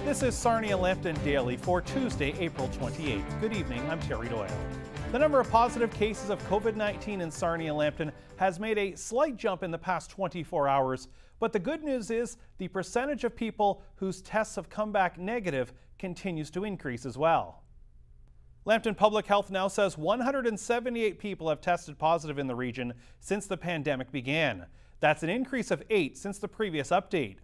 This is Sarnia Lambton Daily for Tuesday, April 28th. Good evening, I'm Terry Doyle. The number of positive cases of COVID-19 in Sarnia Lambton has made a slight jump in the past 24 hours, but the good news is the percentage of people whose tests have come back negative continues to increase as well. Lambton Public Health now says 178 people have tested positive in the region since the pandemic began. That's an increase of 8 since the previous update.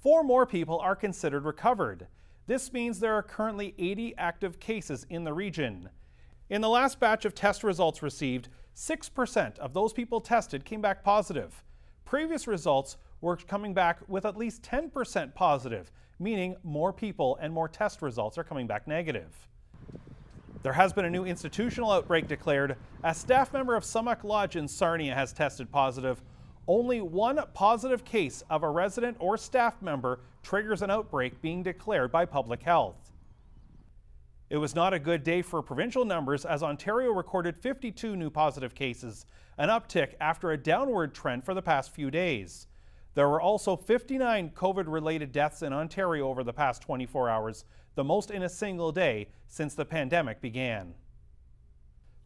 4 more people are considered recovered. This means there are currently 80 active cases in the region. In the last batch of test results received, 6% of those people tested came back positive. Previous results were coming back with at least 10% positive, meaning more people and more test results are coming back negative. There has been a new institutional outbreak declared. A staff member of Summach Lodge in Sarnia has tested positive. Only one positive case of a resident or staff member triggers an outbreak being declared by public health. It was not a good day for provincial numbers as Ontario recorded 52 new positive cases, an uptick after a downward trend for the past few days. There were also 59 COVID-related deaths in Ontario over the past 24 hours, the most in a single day since the pandemic began.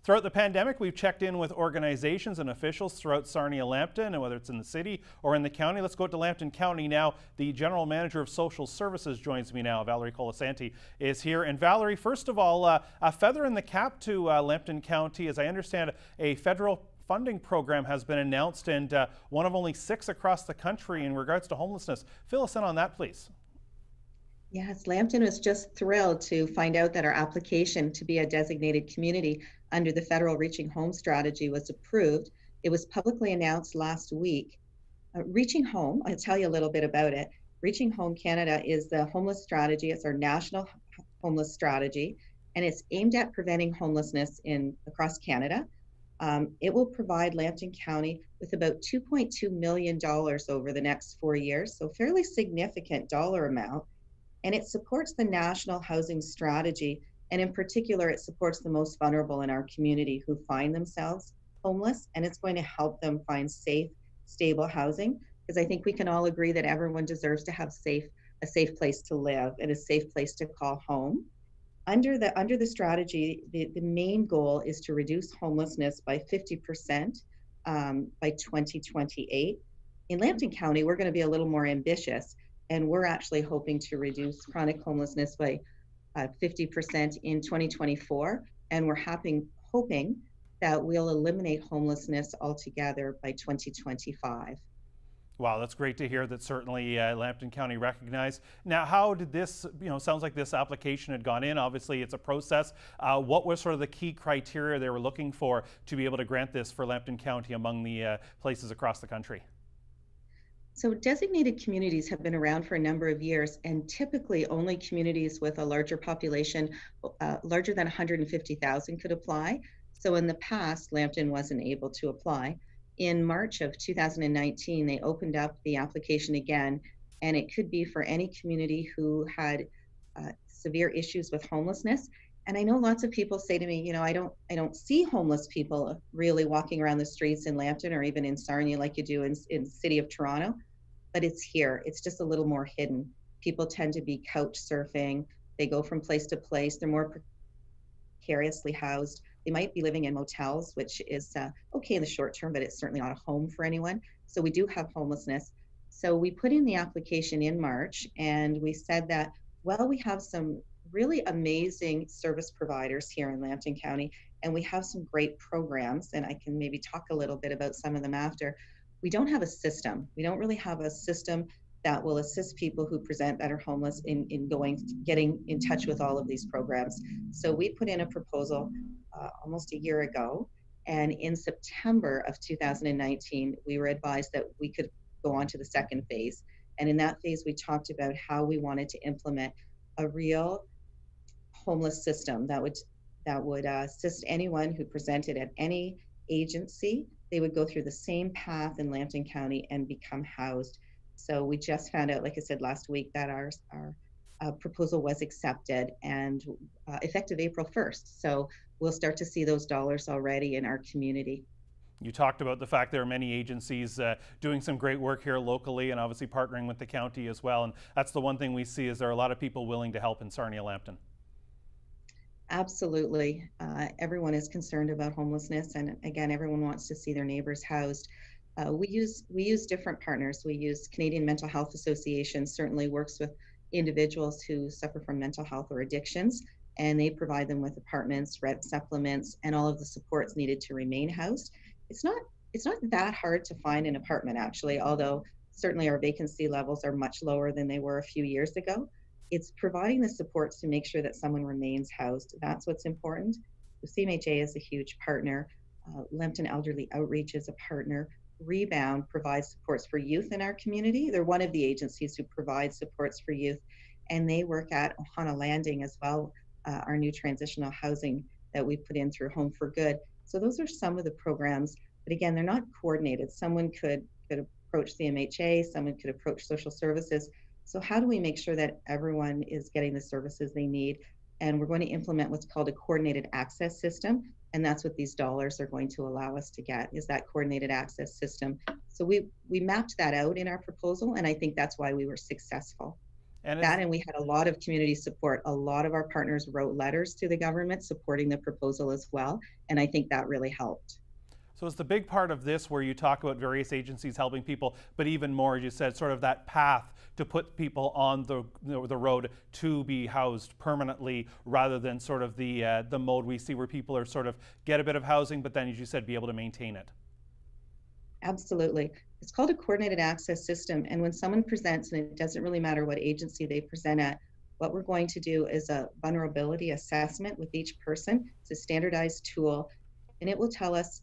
Throughout the pandemic, we've checked in with organizations and officials throughout Sarnia Lambton, and whether it's in the city or in the county. Let's go to Lambton County now. The General Manager of Social Services joins me now. Valerie Colasanti is here. And Valerie, first of all, a feather in the cap to Lambton County. As I understand, a federal funding program has been announced, and one of only 6 across the country in regards to homelessness. Fill us in on that, please. Yes, Lambton was just thrilled to find out that our application to be a designated community under the federal Reaching Home strategy was approved. It was publicly announced last week. Reaching Home, I'll tell you a little bit about it. Reaching Home Canada is the homeless strategy. It's our national homeless strategy, and it's aimed at preventing homelessness across Canada. It will provide Lambton County with about $2.2 million over the next 4 years, so fairly significant dollar amount. And it supports the national housing strategy. And in particular, it supports the most vulnerable in our community who find themselves homeless. And it's going to help them find safe, stable housing. Because I think we can all agree that everyone deserves to have a safe place to live and a safe place to call home. Under the strategy, the main goal is to reduce homelessness by 50% by 2028. In Lambton County, we're going to be a little more ambitious. And we're actually hoping to reduce chronic homelessness by 50% in 2024. And we're hoping that we'll eliminate homelessness altogether by 2025. Wow, that's great to hear that certainly Lambton County recognized. Now, how did this, sounds like this application had gone in. Obviously, it's a process. What were sort of the key criteria they were looking for to be able to grant this for Lambton County among the places across the country? So designated communities have been around for a number of years, and typically only communities with a larger population, larger than 150,000 could apply. So in the past, Lambton wasn't able to apply. In March of 2019, they opened up the application again, and it could be for any community who had severe issues with homelessness. And I know lots of people say to me, I don't see homeless people really walking around the streets in Lambton or even in Sarnia like you do in the city of Toronto, but it's here. It's just a little more hidden. People tend to be couch surfing. They go from place to place. They're more precariously housed. They might be living in motels, which is okay in the short term, but it's certainly not a home for anyone. So we do have homelessness. So we put in the application in March, and we said that, well, we have some really amazing service providers here in Lambton County, and we have some great programs, and I can maybe talk a little bit about some of them after. We don't have a system. We don't really have a system that will assist people who present that are homeless in getting in touch with all of these programs. So we put in a proposal almost a year ago, and in September of 2019, we were advised that we could go on to the second phase. And in that phase, we talked about how we wanted to implement a real homeless system that would assist anyone who presented at any agency. They would go through the same path in Lambton County and become housed. So we just found out, like I said last week, that our proposal was accepted and effective April 1st. So we'll start to see those dollars already in our community. You talked about the fact there are many agencies doing some great work here locally and obviously partnering with the county as well. And that's the one thing we see is there are a lot of people willing to help in Sarnia Lambton. Absolutely. Everyone is concerned about homelessness, and again, everyone wants to see their neighbors housed. We use different partners. We use Canadian Mental Health Association, certainly works with individuals who suffer from mental health or addictions, and they provide them with apartments, rent supplements, and all of the supports needed to remain housed. It's not it's not that hard to find an apartment actually, although certainly our vacancy levels are much lower than they were a few years ago. It's providing the supports to make sure that someone remains housed. That's what's important. The CMHA is a huge partner. Lambton Elderly Outreach is a partner. Rebound provides supports for youth in our community. They're one of the agencies who provide supports for youth, and they work at Ohana Landing as well, our new transitional housing that we put in through Home for Good. So those are some of the programs, but again, they're not coordinated. Someone could approach CMHA, someone could approach social services. So how do we make sure that everyone is getting the services they need? And we're going to implement what's called a coordinated access system. And that's what these dollars are going to allow us to get, is that coordinated access system. So we mapped that out in our proposal, and I think that's why we were successful. And we had a lot of community support. A lot of our partners wrote letters to the government supporting the proposal as well, and I think that really helped. So it's the big part of this where you talk about various agencies helping people, but even more, as you said, sort of that path to put people on the road to be housed permanently, rather than sort of the mode we see where people are sort of get a bit of housing, but then, as you said, be able to maintain it. Absolutely. It's called a coordinated access system. And when someone presents, and it doesn't really matter what agency they present at, what we're going to do is a vulnerability assessment with each person. It's a standardized tool, and it will tell us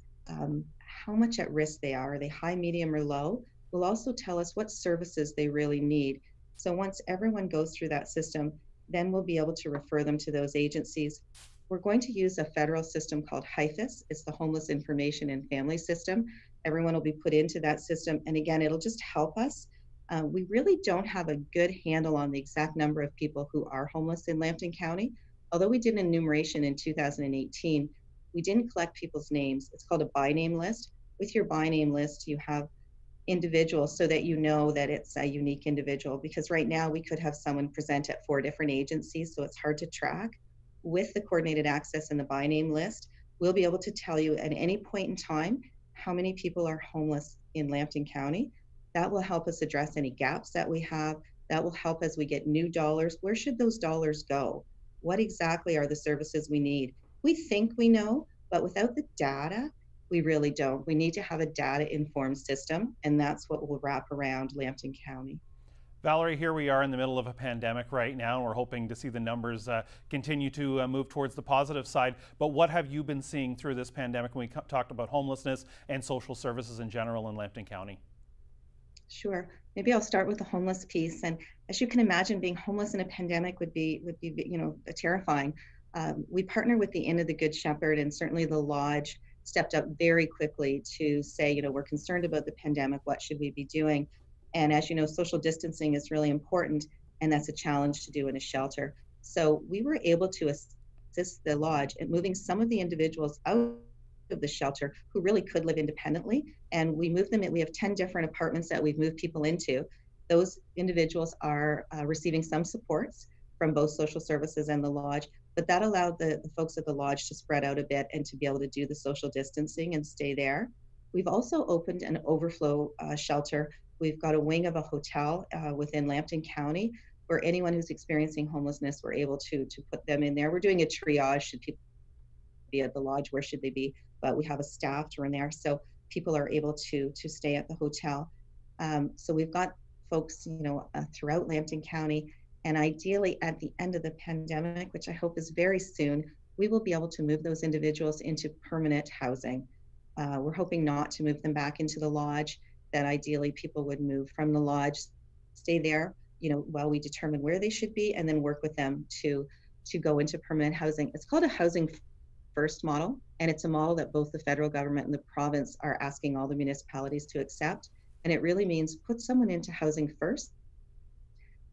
how much at risk they are. Are they high, medium, or low? Will also tell us what services they really need. So once everyone goes through that system, then we'll be able to refer them to those agencies. We're going to use a federal system called HIFIS. It's the Homeless Information and Family System. Everyone will be put into that system. And again, it'll just help us. We really don't have a good handle on the exact number of people who are homeless in Lambton County. Although we did an enumeration in 2018, we didn't collect people's names. It's called a by name list. With your by name list, you have individuals so that you know that it's a unique individual, because right now we could have someone present at 4 different agencies, so it's hard to track. With the coordinated access and the by name list, we'll be able to tell you at any point in time how many people are homeless in Lambton County. That will help us address any gaps that we have. That will help as we get new dollars. Where should those dollars go? What exactly are the services we need? We think we know, but without the data, we really don't. We need to have a data-informed system, and that's what will wrap around Lambton County. Valerie, here we are in the middle of a pandemic right now, and we're hoping to see the numbers continue to move towards the positive side. But what have you been seeing through this pandemic when we talked about homelessness and social services in general in Lambton County? Sure. Maybe I'll start with the homeless piece. And as you can imagine, being homeless in a pandemic would be terrifying. We partner with the Inn of the Good Shepherd, and certainly the Lodge stepped up very quickly to say, we're concerned about the pandemic. What should we be doing? And as you know, social distancing is really important, and that's a challenge to do in a shelter. So we were able to assist the Lodge in moving some of the individuals out of the shelter who really could live independently. And we moved them in. We have 10 different apartments that we've moved people into. Those individuals are receiving some supports from both social services and the Lodge, but that allowed the folks at the Lodge to spread out a bit and to be able to do the social distancing and stay there. We've also opened an overflow shelter. We've got a wing of a hotel within Lambton County where anyone who's experiencing homelessness, we're able to put them in there. We're doing a triage. Should people be at the Lodge? Where should they be? But we have a staff to run there, so people are able to stay at the hotel. So we've got folks, throughout Lambton County, and ideally at the end of the pandemic, which I hope is very soon, we will be able to move those individuals into permanent housing. We're hoping not to move them back into the Lodge, that ideally people would move from the Lodge, stay there, while we determine where they should be, and then work with them to go into permanent housing. It's called a housing first model, and it's a model that both the federal government and the province are asking all the municipalities to accept. And it really means put someone into housing first,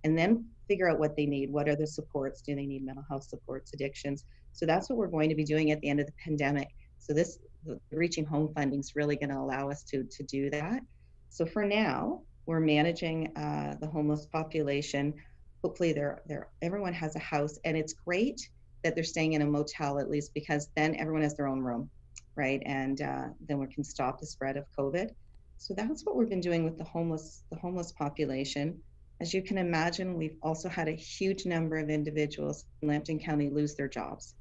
and then figure out what they need. What are the supports? Do they need mental health supports, addictions? So that's what we're going to be doing at the end of the pandemic. So this the reaching home funding is really going to allow us to do that. So for now, we're managing the homeless population. Hopefully, everyone has a house, and it's great that they're staying in a motel at least, because then everyone has their own room, right? And then we can stop the spread of COVID. So that's what we've been doing with the homeless population. As you can imagine, we've also had a huge number of individuals in Lambton County lose their jobs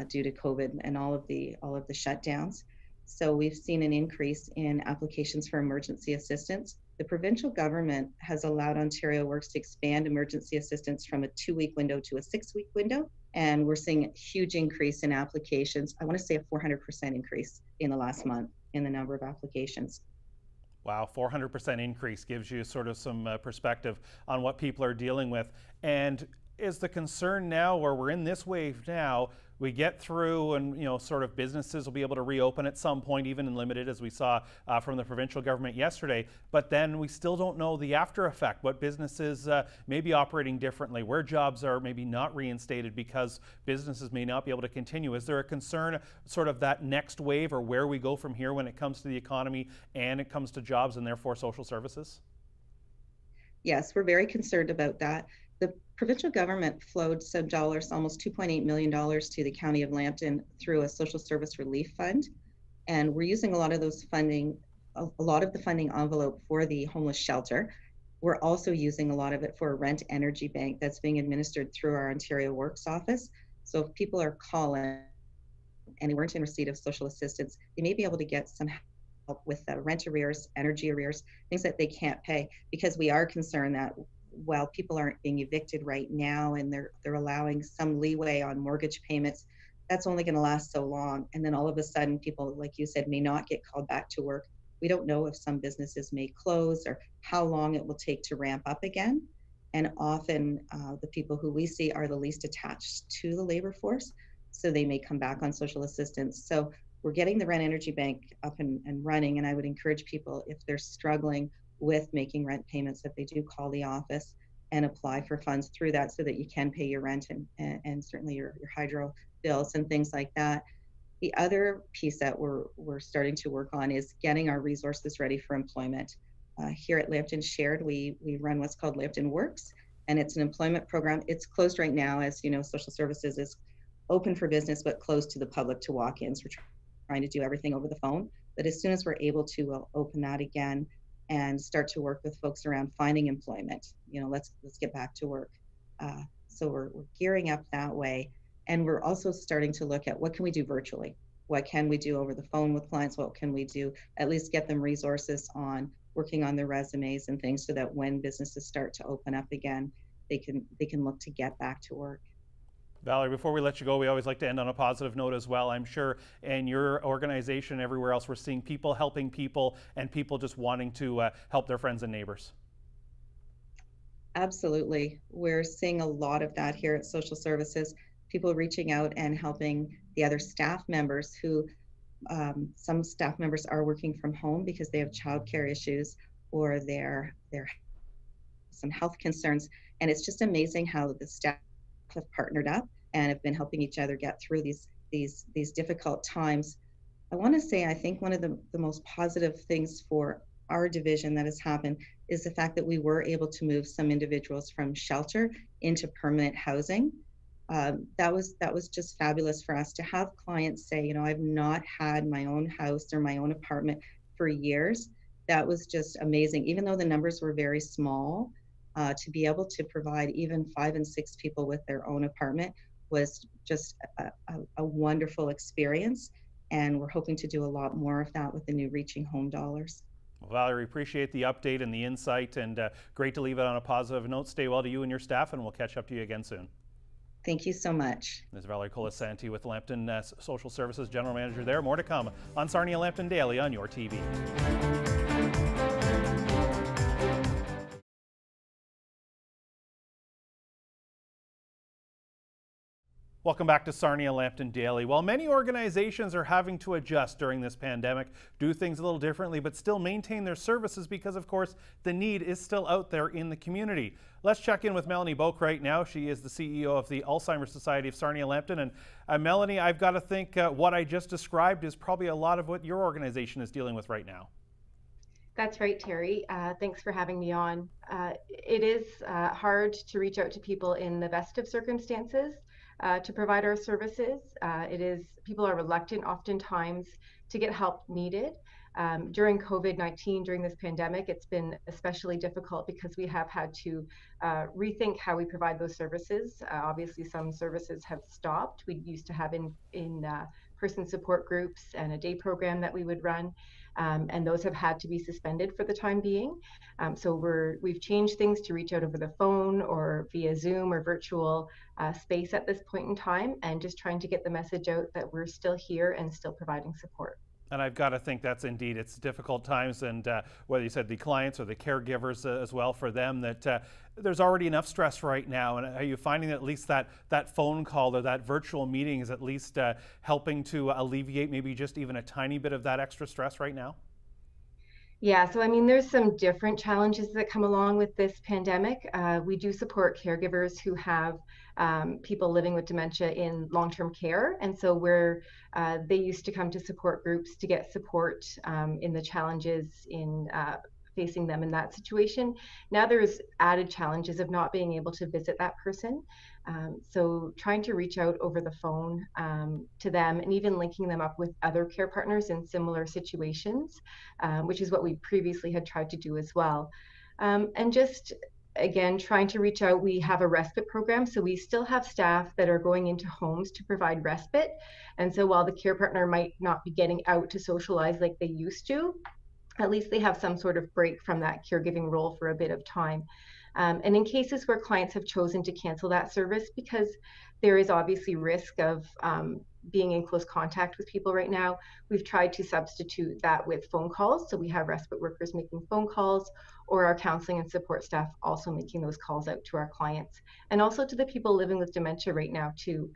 due to COVID and all of the shutdowns. So we've seen an increase in applications for emergency assistance. The provincial government has allowed Ontario Works to expand emergency assistance from a 2-week window to a 6-week window. And we're seeing a huge increase in applications. I want to say a 400% increase in the last month in the number of applications. Wow, 400% increase gives you sort of some perspective on what people are dealing with. And is the concern now, where we're in this wave now, we get through and, you know, sort of businesses will be able to reopen at some point, even in limited, as we saw from the provincial government yesterday, but then we still don't know the after effect, what businesses may be operating differently, where jobs are maybe not reinstated because businesses may not be able to continue. Is there a concern sort of that next wave, or where we go from here when it comes to the economy and it comes to jobs and therefore social services? Yes, we're very concerned about that. The provincial government flowed some dollars, almost $2.8 million to the County of Lambton through a social service relief fund. And we're using a lot of those funding, a lot of the funding envelope for the homeless shelter. We're also using a lot of it for a rent energy bank that's being administered through our Ontario Works office. So if people are calling and they weren't in receipt of social assistance, they may be able to get some help with rent arrears, energy arrears, things that they can't pay, because we are concerned that while people aren't being evicted right now and they're allowing some leeway on mortgage payments, that's only going to last so long. And then all of a sudden, people, like you said, may not get called back to work. We don't know if some businesses may close or how long it will take to ramp up again. And often the people who we see are the least attached to the labor force, so they may come back on social assistance. So we're getting the rent energy bank up and running, and I would encourage people, if they're struggling with making rent payments, that they do call the office and apply for funds through that, so that you can pay your rent and certainly your hydro bills and things like that. The other piece that we're starting to work on is getting our resources ready for employment. Here at Lambton Shared, we run what's called Lambton Works, and it's an employment program. It's closed right now, as you know, social services is open for business but closed to the public to walk in. So we're trying to do everything over the phone. But as soon as we're able to, we'll open that again and start to work with folks around finding employment. You know, let's get back to work. So we're gearing up that way. And we're also starting to look at what can we do virtually? What can we do over the phone with clients? What can we do? At least get them resources on working on their resumes and things, so that when businesses start to open up again, they can look to get back to work. Valerie, before we let you go, we always like to end on a positive note as well. I'm sure in your organization and everywhere else, we're seeing people helping people and people just wanting to help their friends and neighbors. Absolutely. We're seeing a lot of that here at Social Services, people reaching out and helping the other staff members who, some staff members are working from home because they have childcare issues or they're some health concerns. And it's just amazing how the staff have partnered up and have been helping each other get through these difficult times. I want to say, I think one of the most positive things for our division that has happened is the fact that we were able to move some individuals from shelter into permanent housing. That was just fabulous for us to have clients say, you know, I've not had my own house or my own apartment for years. That was just amazing. Even though the numbers were very small, to be able to provide even 5 and 6 people with their own apartment was just a wonderful experience. And we're hoping to do a lot more of that with the new Reaching Home dollars. Well, Valerie, appreciate the update and the insight, and great to leave it on a positive note. Stay well to you and your staff, and we'll catch up to you again soon. Thank you so much. Ms. Valerie Colasanti with Lambton Social Services General Manager there. More to come on Sarnia Lambton Daily on your TV. Welcome back to Sarnia Lambton Daily. While many organizations are having to adjust during this pandemic, do things a little differently, but still maintain their services because, of course, the need is still out there in the community. Let's check in with Melanie Boak right now. She is the CEO of the Alzheimer Society of Sarnia Lambton. And Melanie, I've got to think what I just described is probably a lot of what your organization is dealing with right now. That's right, Terry. Thanks for having me on. It is hard to reach out to people in the best of circumstances to provide our services. People are reluctant oftentimes to get help needed. During COVID-19, during this pandemic, it's been especially difficult because we have had to rethink how we provide those services. Obviously, some services have stopped. We used to have in-person support groups and a day program that we would run. And those have had to be suspended for the time being. So we've changed things to reach out over the phone or via Zoom or virtual space at this point in time, and just trying to get the message out that we're still here and still providing support. And I've got to think that's indeed, it's difficult times, and whether you said the clients or the caregivers as well, for them, that there's already enough stress right now. And are you finding that at least that phone call or that virtual meeting is at least helping to alleviate maybe just even a tiny bit of that extra stress right now? Yeah, so I mean, there's some different challenges that come along with this pandemic. We do support caregivers who have people living with dementia in long-term care. And so they used to come to support groups to get support in the challenges in facing them in that situation. Now there's added challenges of not being able to visit that person. So trying to reach out over the phone to them, and even linking them up with other care partners in similar situations, which is what we previously had tried to do as well. And just again, trying to reach out. We have a respite program, so we still have staff that are going into homes to provide respite. And so while the care partner might not be getting out to socialize like they used to, at least they have some sort of break from that caregiving role for a bit of time. And in cases where clients have chosen to cancel that service because there is obviously risk of being in close contact with people right now, we've tried to substitute that with phone calls. So we have respite workers making phone calls, or our counseling and support staff also making those calls out to our clients, and also to the people living with dementia right now too.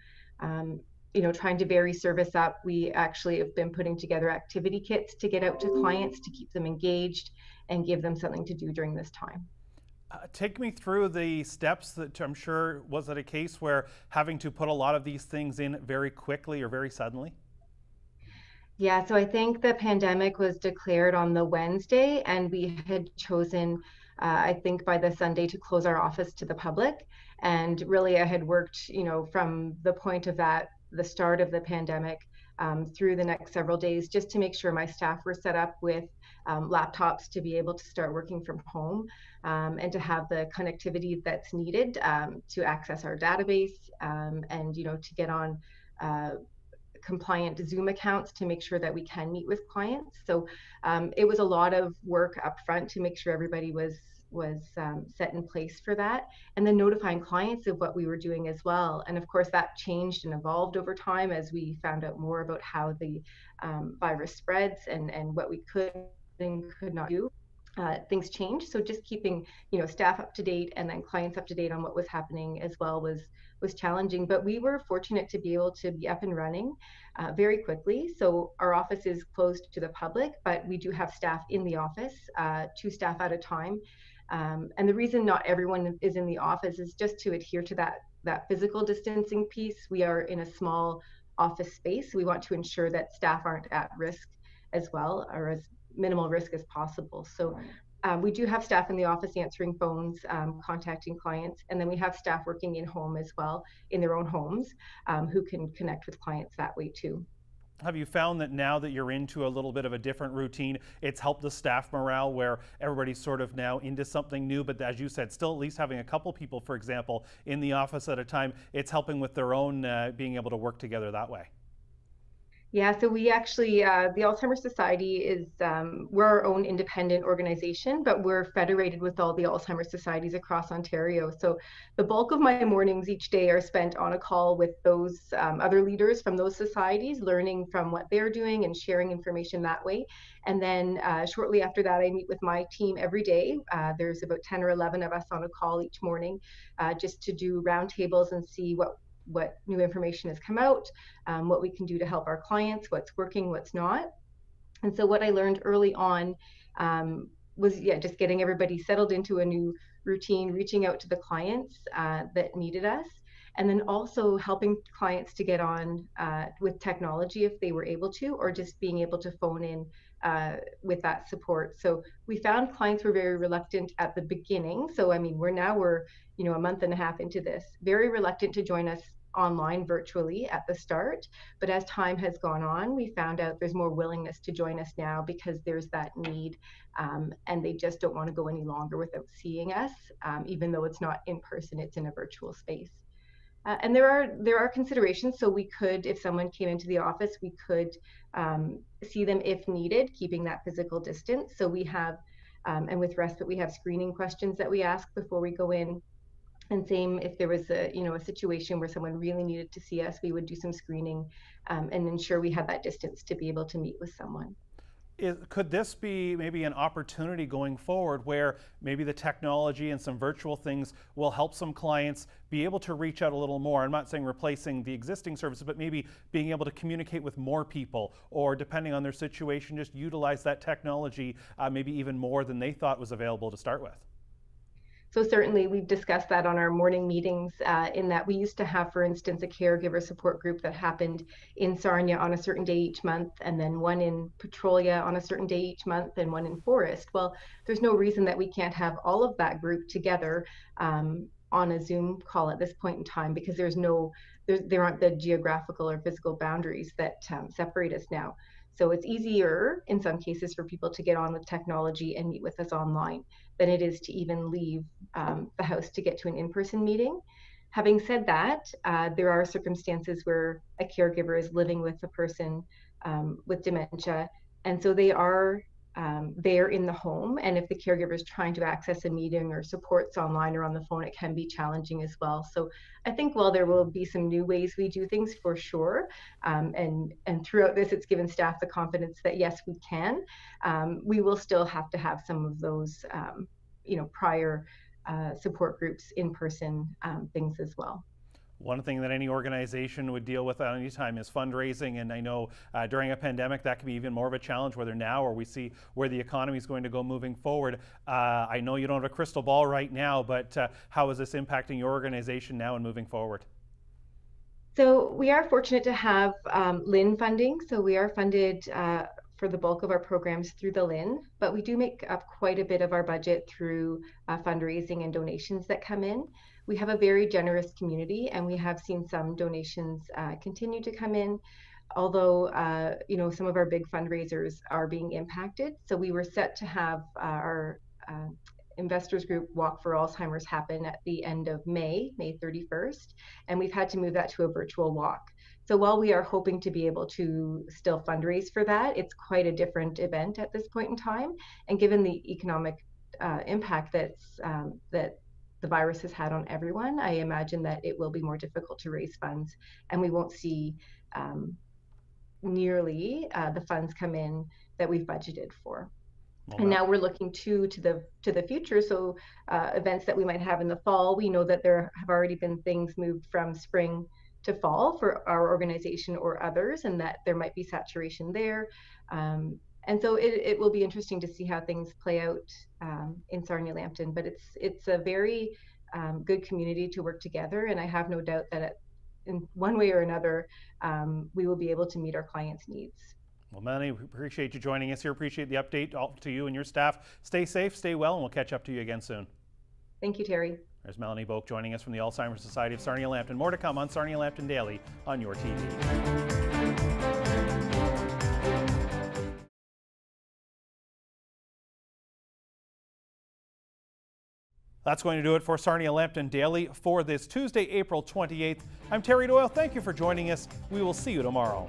Trying to vary service up. We actually have been putting together activity kits to get out to clients to keep them engaged and give them something to do during this time. Take me through the steps that I'm sure, was it a case where having to put a lot of these things in very quickly or very suddenly? Yeah, so I think the pandemic was declared on the Wednesday, and we had chosen, I think by the Sunday, to close our office to the public. And really I had worked, from the point of the start of the pandemic through the next several days, just to make sure my staff were set up with laptops to be able to start working from home, and to have the connectivity that's needed to access our database, and to get on compliant Zoom accounts to make sure that we can meet with clients. So it was a lot of work up front to make sure everybody was set in place for that, and then notifying clients of what we were doing as well. And of course that changed and evolved over time as we found out more about how the virus spreads and what we could and could not do. Things changed, so just keeping staff up to date and then clients up to date on what was happening as well was challenging. But we were fortunate to be able to be up and running very quickly. So our office is closed to the public, but we do have staff in the office, 2 staff at a time. And the reason not everyone is in the office is just to adhere to that physical distancing piece. We are in a small office space. We want to ensure that staff aren't at risk as well, or as minimal risk as possible. So we do have staff in the office answering phones, contacting clients, and then we have staff working in home as well, in their own homes, who can connect with clients that way too. Have you found that now that you're into a little bit of a different routine, it's helped the staff morale where everybody's sort of now into something new, but as you said, still at least having a couple people, for example, in the office at a time, it's helping with their own being able to work together that way? Yeah, so we actually, the Alzheimer Society is, we're our own independent organization, but we're federated with all the Alzheimer societies across Ontario. So the bulk of my mornings each day are spent on a call with those other leaders from those societies, learning from what they're doing and sharing information that way. And then shortly after that, I meet with my team every day. There's about 10 or 11 of us on a call each morning, just to do roundtables and see what new information has come out, what we can do to help our clients, what's working, what's not. And so what I learned early on was just getting everybody settled into a new routine, reaching out to the clients that needed us, and then also helping clients to get on with technology if they were able to, or just being able to phone in with that support. So we found clients were very reluctant at the beginning. So I mean, we're a month and a half into this, very reluctant to join us online virtually at the start. But as time has gone on, we found out there's more willingness to join us now because there's that need, and they just don't want to go any longer without seeing us, even though it's not in person, it's in a virtual space. And there are considerations. So we could, if someone came into the office, we could see them if needed, keeping that physical distance. So we have, and with respite, we have screening questions that we ask before we go in. And same if there was a situation where someone really needed to see us, we would do some screening and ensure we had that distance to be able to meet with someone. Could this be maybe an opportunity going forward where maybe the technology and some virtual things will help some clients be able to reach out a little more? I'm not saying replacing the existing services, but maybe being able to communicate with more people, or depending on their situation, just utilize that technology maybe even more than they thought was available to start with. So certainly we've discussed that on our morning meetings, in that we used to have, for instance, a caregiver support group that happened in Sarnia on a certain day each month, and then one in Petrolia on a certain day each month, and one in Forest. Well, there's no reason that we can't have all of that group together on a Zoom call at this point in time, because there aren't the geographical or physical boundaries that separate us now. So it's easier in some cases for people to get on with technology and meet with us online than it is to even leave the house to get to an in-person meeting. Having said that, there are circumstances where a caregiver is living with a person with dementia, and so they are there in the home. And if the caregiver is trying to access a meeting or supports online or on the phone, it can be challenging as well. So I think while there will be some new ways we do things for sure, and throughout this, it's given staff the confidence that yes, we can, we will still have to have some of those, prior support groups, in-person things as well. One thing that any organization would deal with at any time is fundraising, and I know during a pandemic that can be even more of a challenge, whether now or we see where the economy is going to go moving forward. I know you don't have a crystal ball right now, but how is this impacting your organization now and moving forward? So we are fortunate to have LIN funding, so we are funded for the bulk of our programs through the LIN, but we do make up quite a bit of our budget through fundraising and donations that come in. We have a very generous community, and we have seen some donations continue to come in, although some of our big fundraisers are being impacted. So we were set to have our investors group Walk for Alzheimer's happen at the end of May 31st, and we've had to move that to a virtual walk. So while we are hoping to be able to still fundraise for that, it's quite a different event at this point in time. And given the economic impact that the virus has had on everyone, I imagine that it will be more difficult to raise funds, and we won't see nearly the funds come in that we've budgeted for. Well, and now we're looking to the future. So events that we might have in the fall, we know that there have already been things moved from spring to fall for our organization or others, and that there might be saturation there. And so it will be interesting to see how things play out in Sarnia Lambton, but it's a very good community to work together, and I have no doubt that in one way or another, we will be able to meet our clients' needs. Well, Melanie, we appreciate you joining us here. Appreciate the update to you and your staff. Stay safe, stay well, and we'll catch up to you again soon. Thank you, Terry. There's Melanie Boak joining us from the Alzheimer Society of Sarnia Lambton. More to come on Sarnia Lambton Daily on your TV. That's going to do it for Sarnia Lambton Daily for this Tuesday, April 28th. I'm Terry Doyle. Thank you for joining us. We will see you tomorrow.